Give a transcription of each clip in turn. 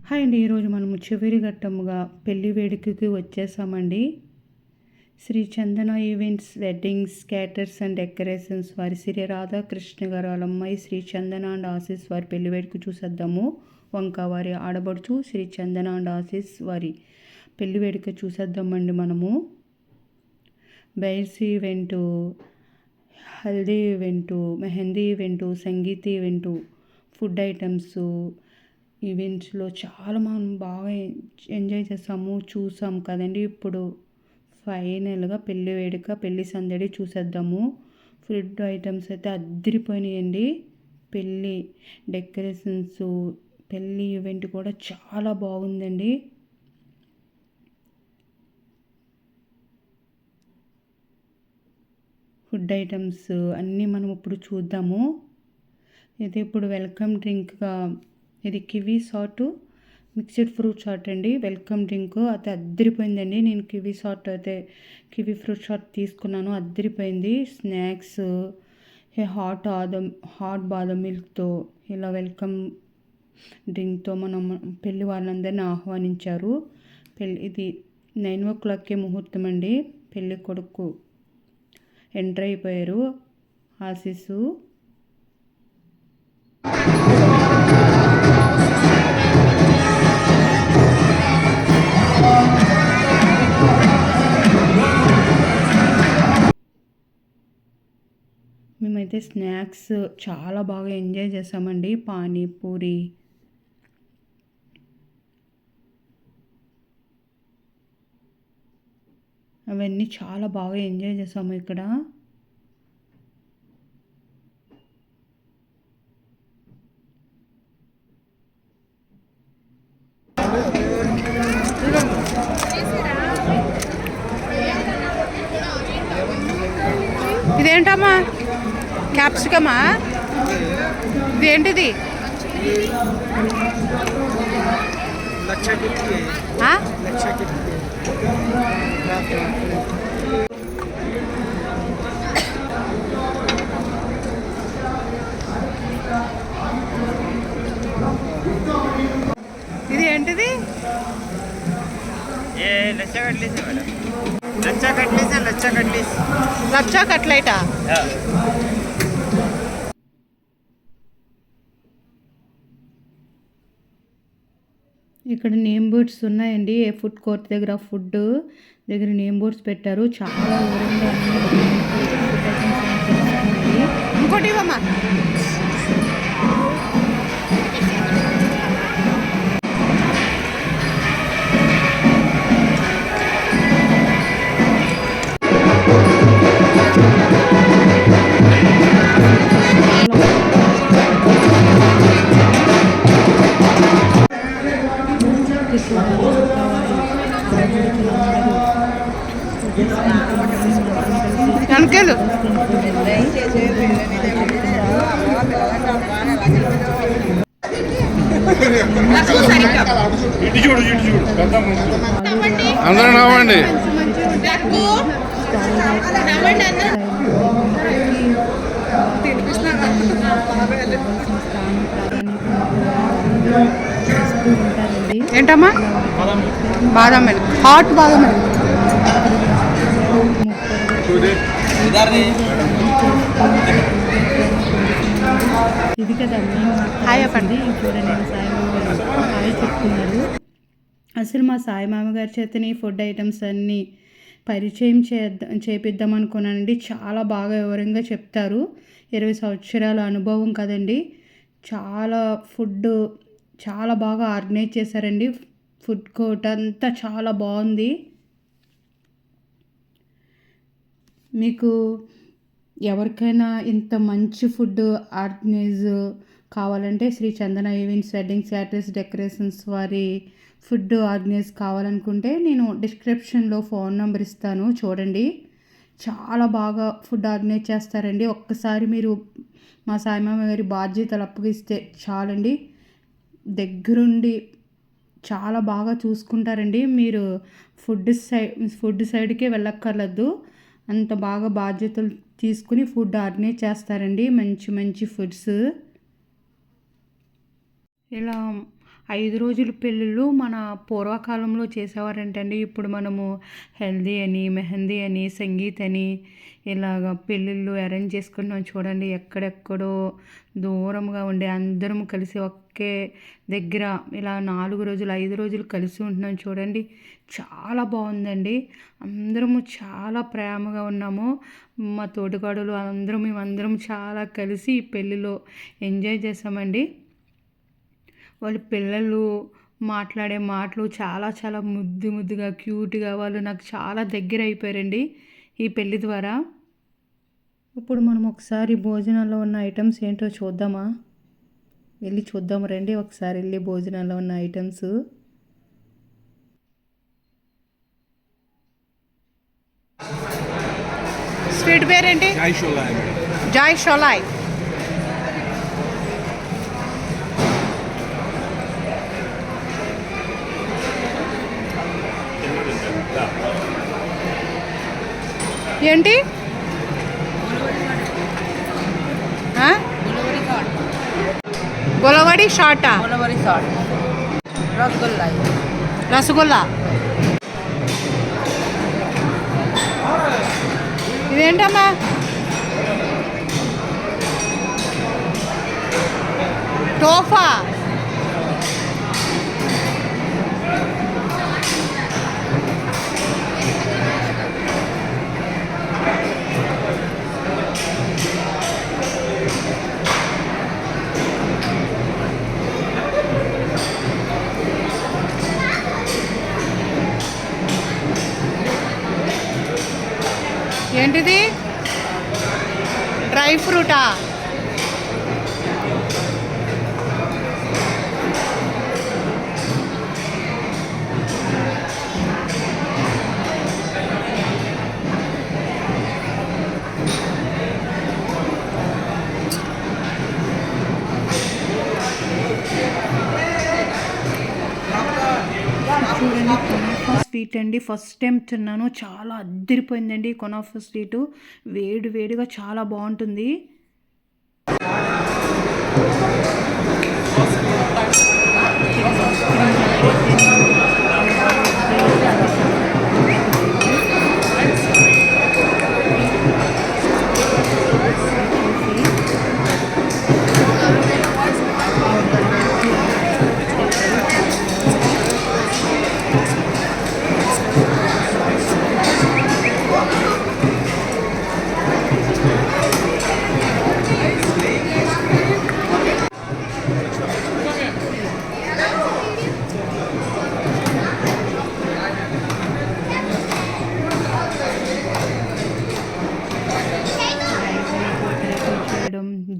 Hi అండి. ఈరోజు మనము చివరి ఘట్టముగా పెళ్లి వేడుకకి వచ్చేసామండి. శ్రీ చందన ఈవెంట్స్ వెడ్డింగ్స్ క్యాటర్స్ అండ్ డెకరేషన్స్ వారి శ్రీ రాధాకృష్ణ గారు వాళ్ళ అమ్మాయి శ్రీ చందన అండ్ ఆశీస్ వారి పెళ్లి వేడుక చూసేద్దాము. వారి ఆడబడుచు శ్రీ చందన అండ్ ఆశీస్ వారి పెళ్లి వేడుక చూసేద్దామండి. మనము బైర్స్ event, haldi event, mehndi event, sangeet event, food items ఈవెంట్స్లో చాలా మనం బాగా ఎంజాయ్ చేసాము, చూసాము కదండి. ఇప్పుడు ఫైనల్గా పెళ్లి వేడుక, పెళ్లి సందడి చూసేద్దాము. ఫుడ్ ఐటమ్స్ అయితే అద్దరిపోయినాయండి. పెళ్ళి డెకరేషన్స్, పెళ్ళి ఈవెంట్ కూడా చాలా బాగుందండి. ఫుడ్ ఐటమ్స్ అన్నీ మనం ఇప్పుడు చూద్దాము. ఇది ఇప్పుడు వెల్కమ్ డ్రింక్గా ఇది kiwi shot, mixed fruit shot అండి. వెల్కమ్ డ్రింక్ అయితే అద్దరిపోయిందండి. నేను కివీ ఫ్రూట్ షాట్ తీసుకున్నాను, అద్దరిపోయింది. స్నాక్స్ హాట్ బాదం మిల్క్తో ఇలా వెల్కమ్ డ్రింక్తో మనం పెళ్ళి వాళ్ళందరినీ ఆహ్వానించారు. ఇది 9 o'clockకే ముహూర్తం అండి. పెళ్ళి కొడుకు ఎంటర్ అయిపోయారు. ఆశీస్సు మేమైతే స్నాక్స్ చాలా బాగా ఎంజాయ్ చేసామండి. పానీపూరి, అవన్నీ చాలా బాగా ఎంజాయ్ చేసాము ఇక్కడ. ఇదేంటమ్మా? క్యాప్సికమా? ఇదేంటిది? ఇది ఏంటిది? లచ్చా కట్లైటా? ఇక్కడ నేమ్ బోర్డ్స్ ఉన్నాయండి. ఏ ఫుడ్ కోర్ట్ దగ్గర ఫుడ్ దగ్గర నేమ్ బోర్డ్స్ పెట్టారు. చాలా వివరంగా ఇంకోటి ఇవ్వమ్మా. వెనకాలు అందరూ నవ్వండి. ఏంటమ్మా? బాదం మిల్క్, హాట్ బాదం మిల్క్. ఇది కదా హాయ్ చెప్పండి. చూడండి హాయ్ చెప్తున్నారు. అసలు మా సాయి మామగారి చేతని ఫుడ్ ఐటమ్స్ అన్నీ పరిచయం చేపిద్దాం అనుకున్నానండి. చాలా బాగా వివరంగా చెప్తారు. 20 సంవత్సరాల అనుభవం కదండి. ఫుడ్ చాలా బాగా ఆర్గనైజ్ చేశారండి. ఫుడ్ కోర్ట్ అంతా చాలా బాగుంది. మీకు ఎవరికైనా ఇంత మంచి ఫుడ్ ఆర్గనైజ్ కావాలంటే శ్రీ చందన ఈవెంట్స్ వెడ్డింగ్స్ క్యాటర్స్ డెకరేషన్స్ వారి ఫుడ్ ఆర్గనైజ్ కావాలనుకుంటే నేను డిస్క్రిప్షన్లో ఫోన్ నెంబర్ ఇస్తాను, చూడండి. చాలా బాగా ఫుడ్ ఆర్గనైజ్ చేస్తారండి. ఒక్కసారి మీరు మా సాయిమామ గారి బాధ్యతలు అప్పగిస్తే చాలండి. దగ్గరుండి చాలా బాగా చూసుకుంటారండి. మీరు ఫుడ్ సైడ్కే వెళ్ళక్కర్లేదు. అంత బాగా బాధ్యతలు తీసుకుని ఫుడ్ ఆర్గనైజ్ చేస్తారండి. మంచి మంచి ఫుడ్స్ ఇలా 5 రోజుల పెళ్ళిళ్ళు మన పూర్వకాలంలో చేసేవారంటండి. ఇప్పుడు మనము హల్దీ అని, మెహందీ అని, సంగీత్ అని ఇలాగ పెళ్ళిళ్ళు అరేంజ్ చేసుకుంటున్నాం చూడండి. ఎక్కడెక్కడో దూరంగా ఉండే అందరం కలిసి ఒకే దగ్గర ఇలా 4 రోజులు 5 రోజులు కలిసి ఉంటున్నాం చూడండి. చాలా బాగుందండి. అందరము చాలా ప్రేమగా ఉన్నాము. మా తోటికోడలు మేమందరం చాలా కలిసి ఈ పెళ్ళిలో ఎంజాయ్ చేసామండి. వాళ్ళ పిల్లలు మాట్లాడే మాటలు చాలా చాలా ముద్దుగా క్యూట్గా వాళ్ళు నాకు చాలా దగ్గర అయిపోయారండి ఈ పెళ్ళి ద్వారా. ఇప్పుడు మనం ఒకసారి భోజనాల్లో ఉన్న ఐటమ్స్ ఏంటో చూద్దామా? వెళ్ళి చూద్దాం రండి. ఒకసారి వెళ్ళి భోజనాల్లో ఉన్న ఐటమ్స్. స్వీట్ పేరేంటి? జాయ్ షోలాయ్. ఏంటి? గొలవడి షార్టా? రసగుల్లా. ఇదేంటమ్మా? టోఫా. ఏంటిది? డ్రై ఫ్రూటా? చూడండి, కొనాఫా స్వీట్ అండి. ఫస్ట్ టైం తిన్నాను, చాలా అద్దరిపోయిందండి. కొనాఫా స్వీటు వేడిగా చాలా బాగుంటుంది.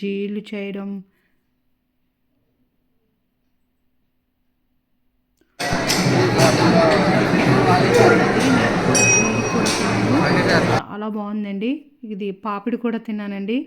జీలు చేయడం, చాలా బాగుందండి. ఇది పాపిడి కూడా తిన్నానండి.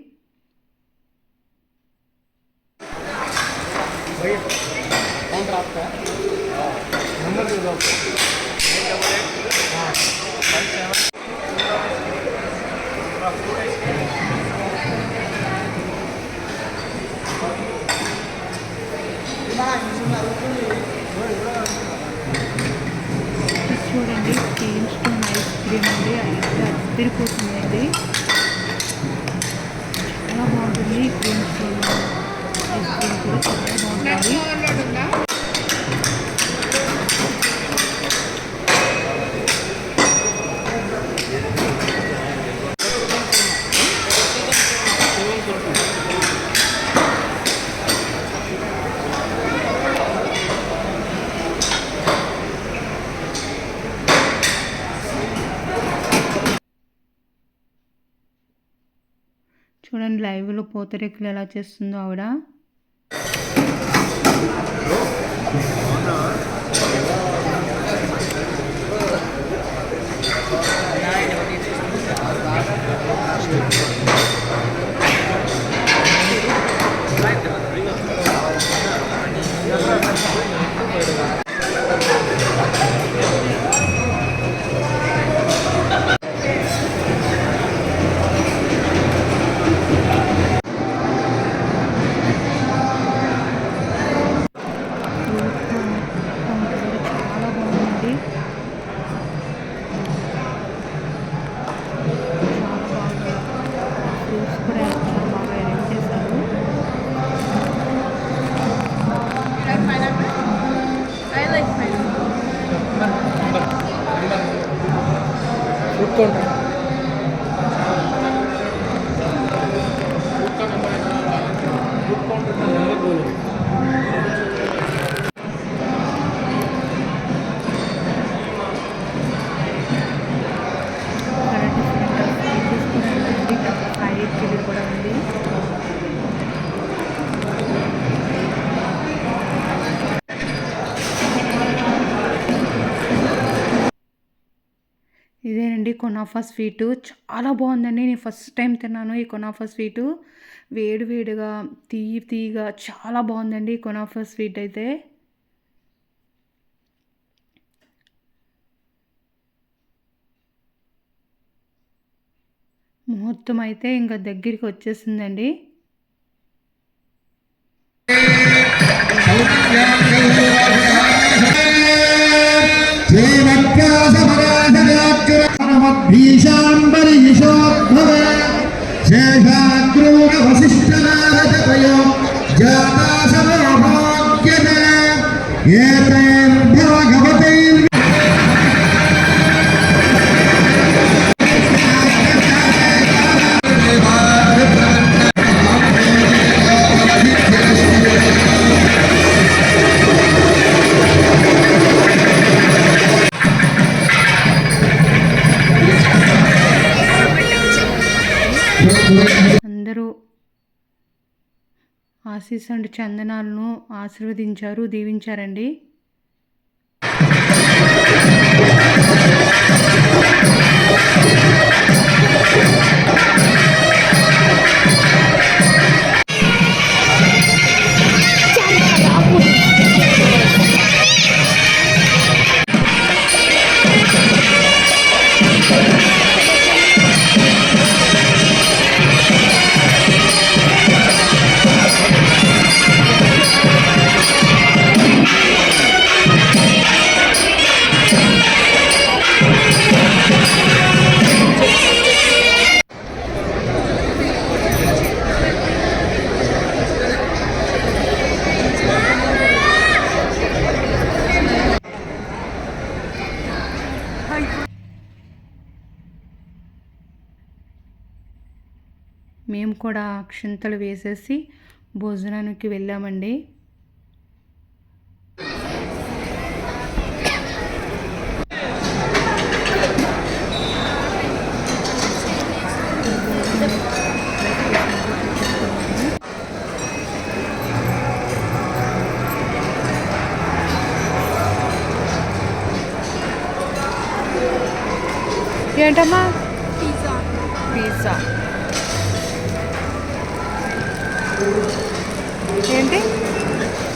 చూడండి, క్రీమ్ స్టోన్ ఐస్ క్రీమ్ అండి. అయితే అద్దరిపోతుందండి, చాలా బాగుంటుంది. క్రీమ్ స్టోన్ ఐస్ క్రీమ్ కూడా చాలా బాగుంటుంది. చూడండి, లైవ్లో పూతరేకులు ఎలా చేస్తుందో ఆవిడ. Food counter. కూడా ఉంది. ఇదేనండి కునాఫా స్వీటు. చాలా బాగుందండి. నేను ఫస్ట్ టైం తిన్నాను ఈ కునాఫా స్వీటు. వేడి వేడిగా తీయగా చాలా బాగుందండి ఈ కునాఫా స్వీట్ అయితే. ముహూర్తం అయితే ఇంకా దగ్గరికి వచ్చేసిందండి. అందరూ ఆశీస్ అండ్ చందనాలను ఆశీర్వదించారు, దీవించారండి. మేము కూడా అక్షింతలు వేసేసి భోజనానికి వెళ్ళామండి. ఏంటమ్మా? పిజ్జా ఏంటి?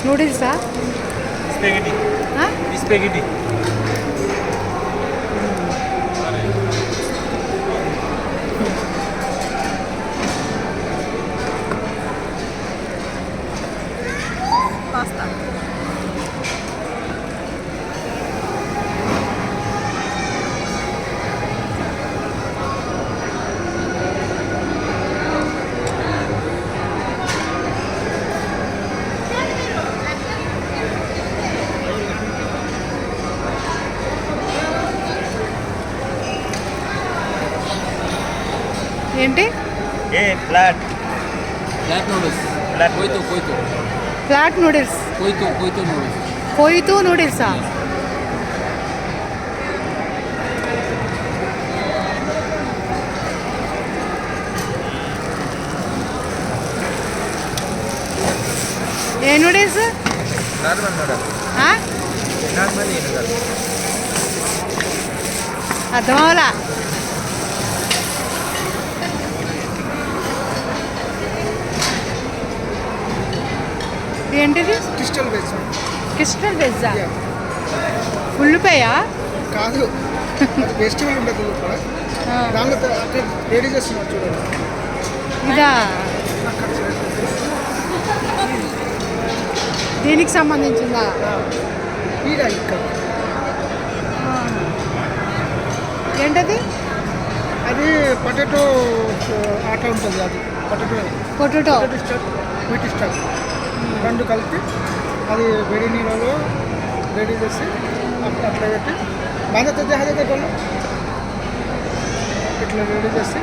నూడిల్సా? స్పెగెటీ. పాస్తా. ఏంటి? Flat noodles. Flat noodles. కొయ్యతూ నూడిల్సా? ఏ నూడిల్స్? అర్థమవలా? ఏంటిది? క్రిస్టల్ వెజ్జా? ఉల్లిపాయా? కాదు, ఫెస్టివల్ ఉండదు దానిలో రెడీ చేస్తున్నారు చూడండి. ఇదా? దీనికి సంబంధించిందా? ఇక్కడ ఏంటది? అది పొటాటో ఆట ఉంటుంది. అది పొటాటో వీటి స్టఫ్ రెండు కలిపి అది వేడి నీళ్ళలో రెడీ చేసి అట్లా పెట్టి బాగా తెచ్చి ఇట్లా రెడీ చేస్తే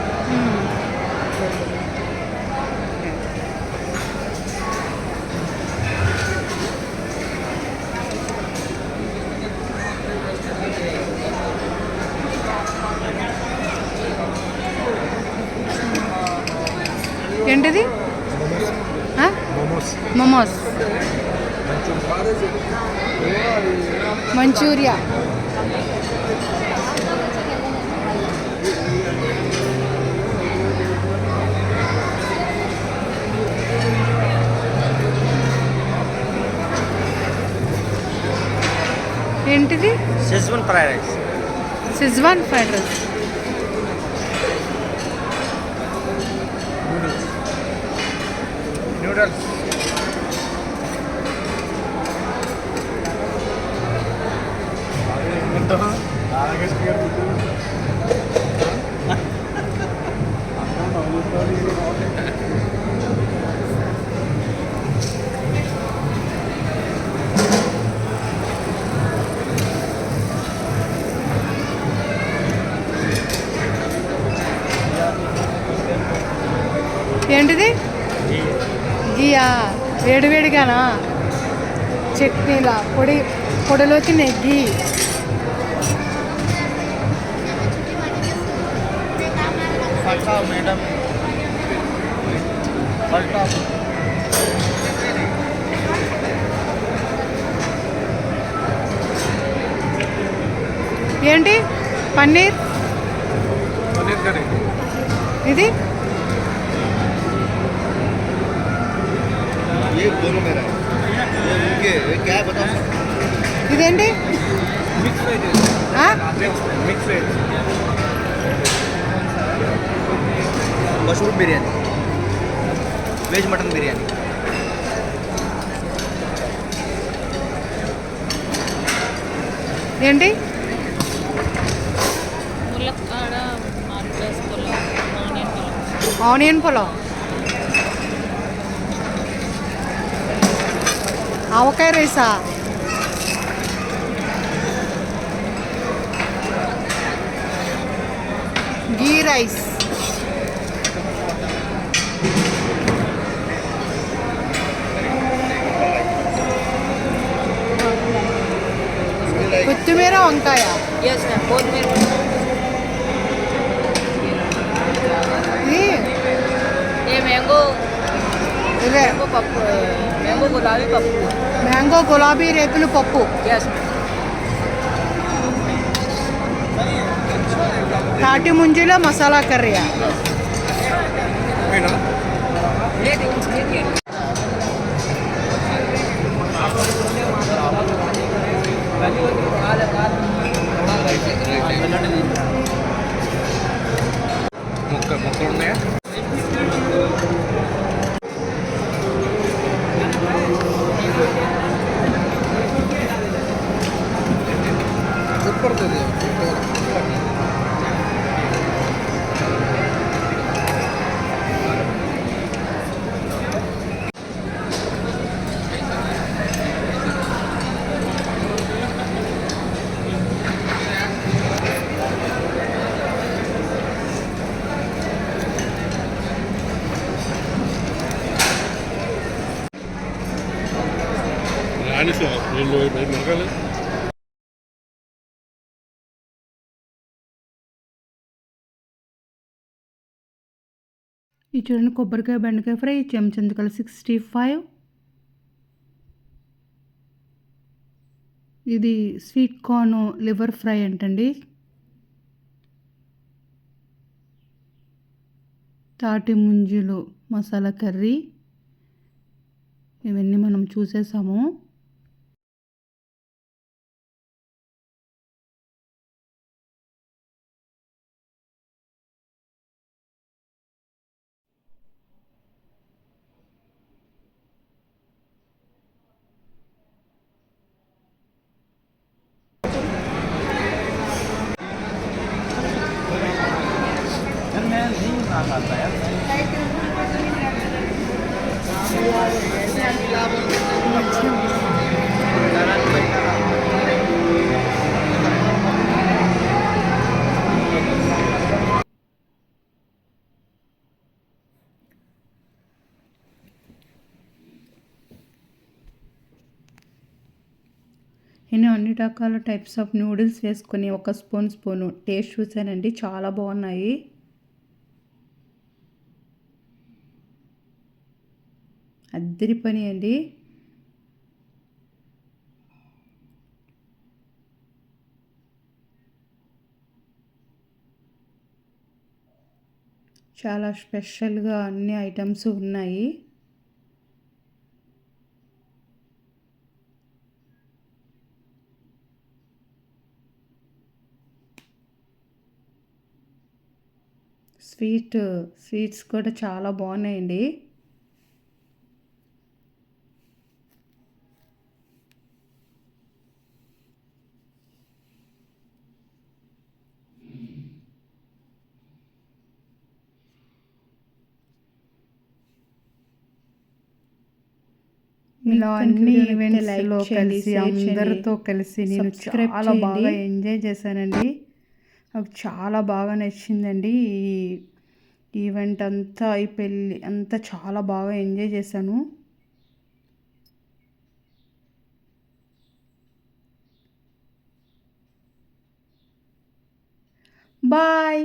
ఏంటిది మోమోస్ మంచూరియా ఏంటిది schezwan fried rice schezwan fried rice noodles ఏంటిది గీయా వేడివేడిగానా చట్నీలా పొడిలోకి నెగ్గి పల్టా మేడం పల్టా ఏంటి పన్నీర్ పన్నీర్ కర్రీ ఇది ये दोनों मेरा है ये क्या है बताओ ఇదేంటి मिक्स वेज ఆ? Mix veg mushroom biryani veg mutton biryani ఏంటి ములక్కాడ market pulao onion pulao onion pulao ఆవకాయ రైసా గీ రైస్ కొత్తిమీర వంకాయ ఎస్ మ్యామ్ కొత్తిమీర ఇది ఏ మ్యాంగో ఇదే మ్యాంగో పప్పు మ్యాంగో గులాబీ పప్పు మ్యాంగో గులాబీ రేకులు పప్పు ఎస్ తాటి ముంజిలో మసాలా కర్రీయా ముక్కలు ఉన్నాయా సూపర్ ఉంది రాని సార్ నేను మెరగాలి ఈ చూడండి కొబ్బరికాయ బెండకాయ ఫ్రై చెంచందుకల 65. ఇది స్వీట్ కార్న్ లివర్ ఫ్రై అంటండి. తాటి ముంజులు మసాలా కర్రీ ఇవన్నీ మనం చూసేసాము. నేను అన్ని రకాల టైప్స్ ఆఫ్ నూడిల్స్ వేసుకొని ఒక స్పూను టేస్ట్ చూసానండి, చాలా బాగున్నాయి. అద్దరి పని అండి. చాలా స్పెషల్గా అన్ని ఐటమ్స్ ఉన్నాయి. స్వీట్స్ కూడా చాలా బాగున్నాయండి. ఇలా అన్ని ఈవెంట్స్లో కలిసి అందరితో కలిసి నేను చాలా బాగా ఎంజాయ్ చేశానండి. నాకు చాలా బాగా నచ్చిందండి ఈ ఈవెంట్ అంతా, ఈ పెళ్ళి అంతా చాలా బాగా ఎంజాయ్ చేశాను. Bye,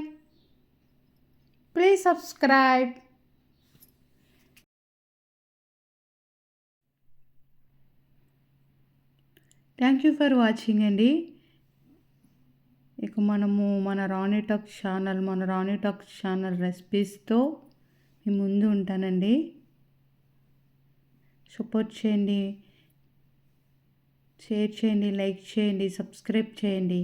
please subscribe. Thank you for watching అండి. ఇక మనము మన రాణి టాక్ ఛానల్ రెసిపీస్తో మీ ముందు ఉంటానండి. సపోర్ట్ చేయండి, షేర్ చేయండి, లైక్ చేయండి, సబ్స్క్రైబ్ చేయండి.